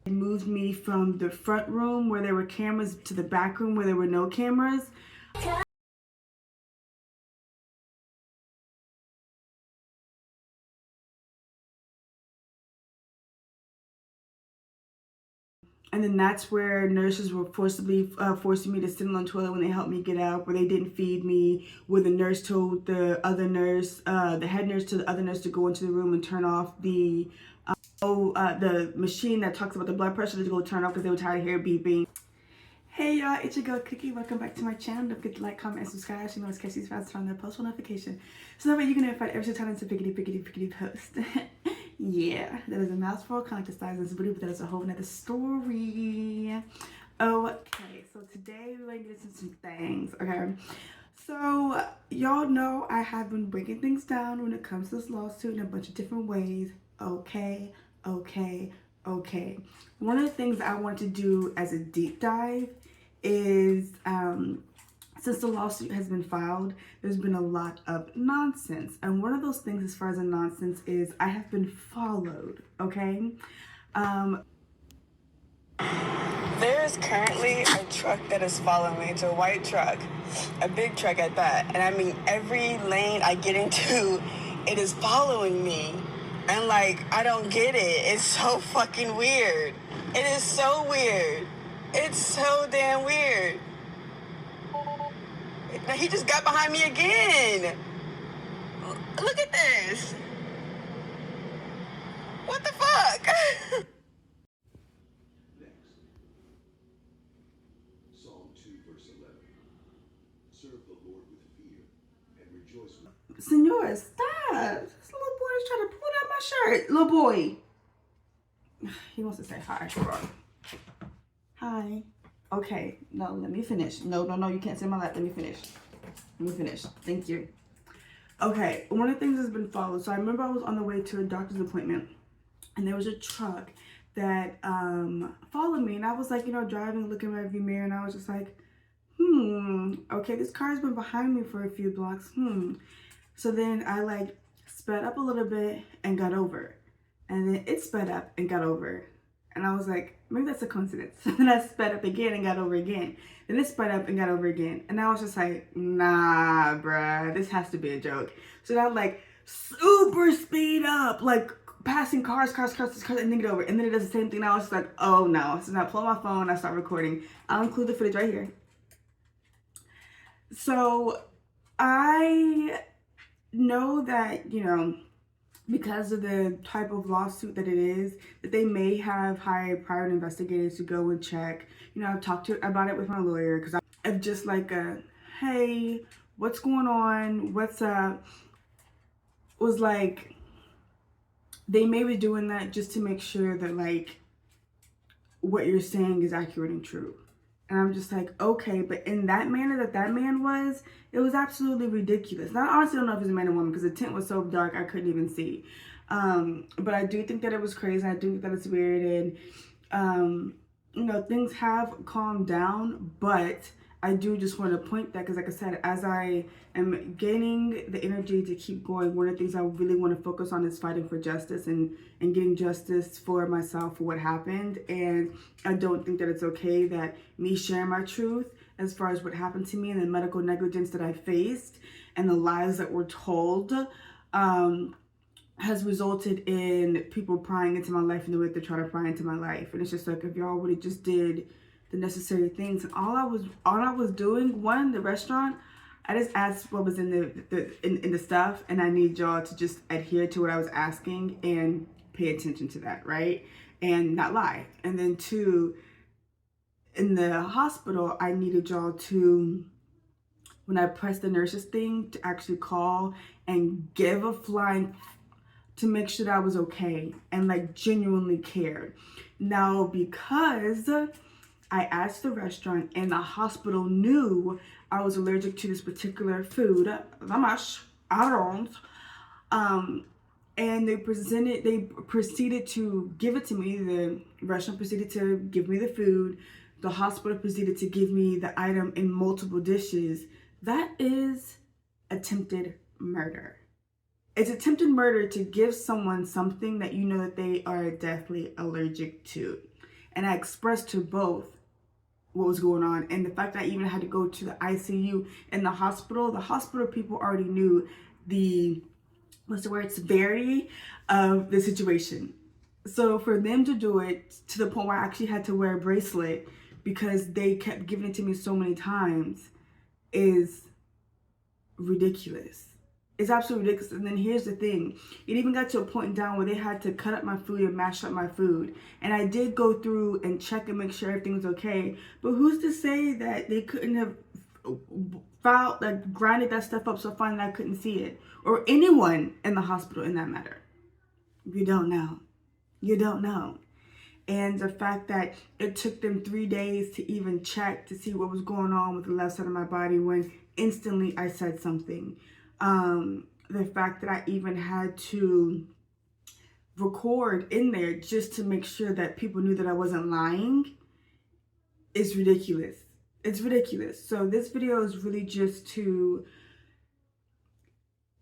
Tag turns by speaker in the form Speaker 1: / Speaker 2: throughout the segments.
Speaker 1: It moved me from the front room where there were cameras to the back room where there were no cameras. And then that's where nurses were forcing me to sit on the toilet when they helped me get up, where they didn't feed me, where the nurse told the other nurse, the head nurse to the other nurse to go into the room and turn off the machine that talks about the blood pressure to go turn off because they were tired of hearing beeping. Hey y'all, it's your girl Cookie. Welcome back to my channel. Don't forget to like, comment, and subscribe. So you know it's Casey's fast on the post notification. So that way you can notify every time it's a pickety post. Yeah, that is a mouthful, kind of like the size of this booty, but that is a whole nother story. Okay, so today we're going to get into some things, okay? So, y'all know I have been breaking things down when it comes to this lawsuit in a bunch of different ways. Okay. One of the things I want to do as a deep dive is, since the lawsuit has been filed, there's been a lot of nonsense. And one of those things as far as a nonsense is I have been followed, okay? There's currently a truck that is following me. It's a white truck, a big truck at that. And I mean, every lane I get into, it is following me. And like, I don't get it. It's so fucking weird. It is so weird. It's so damn weird. He just got behind me again. Look at this. What the fuck?
Speaker 2: Next, Psalm 2, verse 11. Serve the Lord with fear and rejoice with...
Speaker 1: Senor, stop. This little boy is trying to pull out my shirt. Little boy. He wants to say hi. Hi. Okay, no, let me finish. No, you can't sit in my lap. Let me finish. Thank you. Okay, one of the things that's been followed. So I remember I was on the way to a doctor's appointment, and there was a truck that followed me, and I was like, driving, looking in my rearview mirror, and I was just like, okay, this car's been behind me for a few blocks, So then I like sped up a little bit and got over, and then it sped up and got over. And I was like, maybe that's a coincidence. And then I sped up again and got over again. Then it sped up and got over again. And I was just like, nah, bruh, this has to be a joke. So now like super speed up, like passing cars, and then get over. And then it does the same thing. Now I was just like, oh no. So now I pull my phone, I start recording. I'll include the footage right here. So I know that, because of the type of lawsuit that it is, that they may have hired private investigators to go and check. I've talked about it with my lawyer because I'm just like, hey, what's going on? What's up? Was like, they may be doing that just to make sure that like what you're saying is accurate and true. And I'm just like, okay, but in that manner that man was, it was absolutely ridiculous. Now, I honestly don't know if it's a man or woman because the tent was so dark I couldn't even see. But I do think that it was crazy. I do think that it's weird. And, things have calmed down. But I do just want to point that because, like I said, as I am gaining the energy to keep going, one of the things I really want to focus on is fighting for justice and getting justice for myself for what happened. And I don't think that it's okay that me sharing my truth as far as what happened to me and the medical negligence that I faced and the lies that were told has resulted in people prying into my life in the way they're trying to pry into my life. And it's just like, if y'all really just did the necessary things. And all I was doing, one, the restaurant, I just asked what was in the stuff, and I need y'all to just adhere to what I was asking and pay attention to that, right? And not lie. And then two, in the hospital, I needed y'all to, when I pressed the nurses thing, to actually call and give a flying to make sure that I was okay and like genuinely cared. Now, because I asked the restaurant and the hospital knew I was allergic to this particular food, and they proceeded to give it to me. The restaurant proceeded to give me the food. The hospital proceeded to give me the item in multiple dishes. That is attempted murder. It's attempted murder to give someone something that you know that they are deathly allergic to. And I expressed to both what was going on. And the fact that I even had to go to the ICU in the hospital people already knew the, severity of the situation. So for them to do it to the point where I actually had to wear a bracelet because they kept giving it to me so many times is ridiculous. It's absolutely ridiculous. And then here's the thing. It even got to a point down where they had to cut up my food and mash up my food. And I did go through and check and make sure everything was okay. But who's to say that they couldn't have grinded that stuff up so fine that I couldn't see it? Or anyone in the hospital in that matter. You don't know. You don't know. And the fact that it took them 3 days to even check to see what was going on with the left side of my body when instantly I said something. The fact that I even had to record in there just to make sure that people knew that I wasn't lying is ridiculous. It's ridiculous. So this video is really just to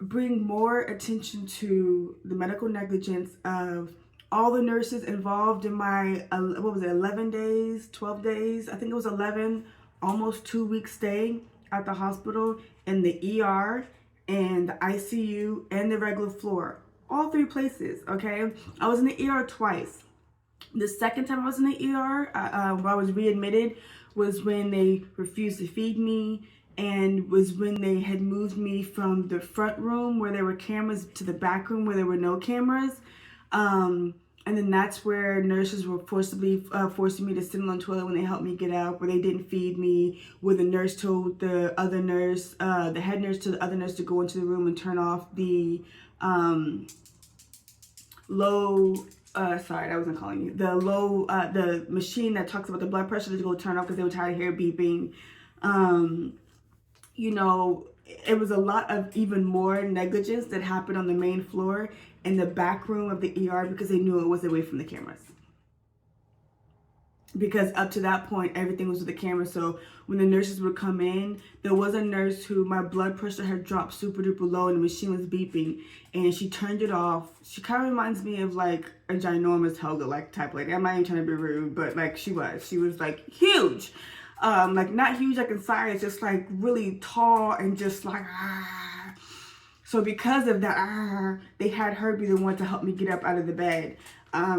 Speaker 1: bring more attention to the medical negligence of all the nurses involved in my, 11 days, 12 days? I think it was 11, almost 2 week stay at the hospital in the ER and the ICU and the regular floor. All 3 places, okay? I was in the ER twice. The second time I was in the ER, where I was readmitted, was when they refused to feed me, and was when they had moved me from the front room where there were cameras to the back room where there were no cameras. And then that's where nurses were forcing me to sit on the toilet when they helped me get up, where they didn't feed me, where the nurse told the other nurse, the head nurse to the other nurse to go into the room and turn off the the machine that talks about the blood pressure to go turn off because they were tired of hearing beeping. You know, it was a lot of even more negligence that happened on the main floor in the back room of the ER because they knew it was away from the cameras. Because up to that point, everything was with the camera. So when the nurses would come in, there was a nurse who my blood pressure had dropped super duper low and the machine was beeping and she turned it off. She kind of reminds me of like a ginormous Helga like type lady. I'm not even trying to be rude, but like she was like huge. Like not huge like in size, just like really tall and just like So because of that, they had her be the one to help me get up out of the bed.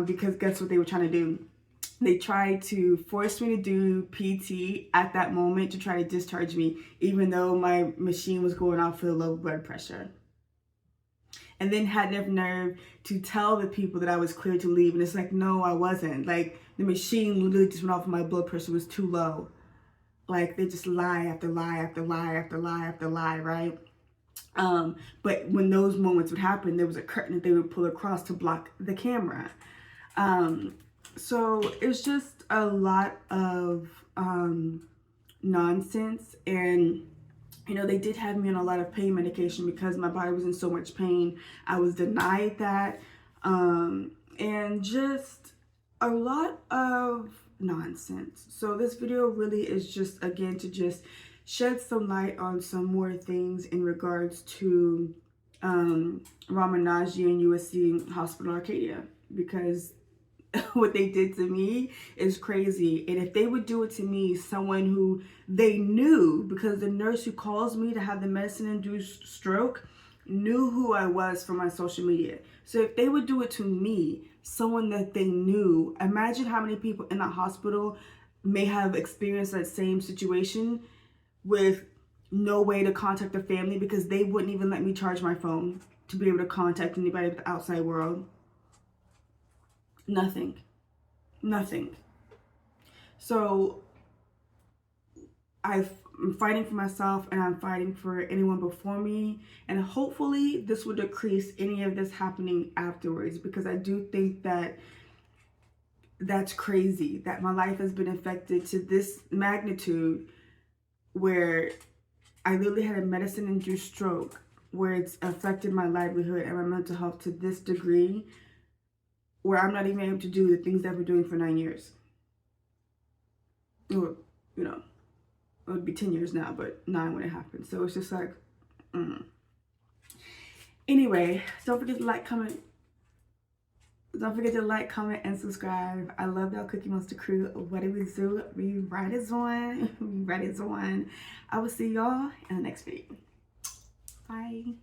Speaker 1: Because guess what they were trying to do? They tried to force me to do PT at that moment to try to discharge me, even though my machine was going off for the low blood pressure. And then had enough nerve to tell the people that I was clear to leave. And it's like, no, I wasn't. Like the machine literally just went off and my blood pressure was too low. Like they just lie after lie after lie after lie after lie, right? But when those moments would happen, there was a curtain that they would pull across to block the camera. So it's just a lot of nonsense. And, you know, they did have me on a lot of pain medication because my body was in so much pain. I was denied that. And just a lot of nonsense. So this video really is just, again, to just shed some light on some more things in regards to Ramen Nagi and USC Hospital Arcadia, because what they did to me is crazy. And if they would do it to me, someone who they knew, because the nurse who calls me to have the medicine-induced stroke knew who I was from my social media. So if they would do it to me, someone that they knew, imagine how many people in that hospital may have experienced that same situation with no way to contact their family because they wouldn't even let me charge my phone to be able to contact anybody in the outside world. Nothing. So I'm fighting for myself and I'm fighting for anyone before me, and hopefully this will decrease any of this happening afterwards, because I do think that that's crazy that my life has been affected to this magnitude, where I literally had a medicine-induced stroke, where it's affected my livelihood and my mental health to this degree, where I'm not even able to do the things that I've been doing for 9 years. Or, you know, it would be 10 years now, but 9 when it happened. So it's just like, Anyway, don't forget to like, comment, Don't forget to like, comment, and subscribe. I love y'all, Cookie Monster crew. What do we do? We right is on. We right is on. I will see y'all in the next video. Bye.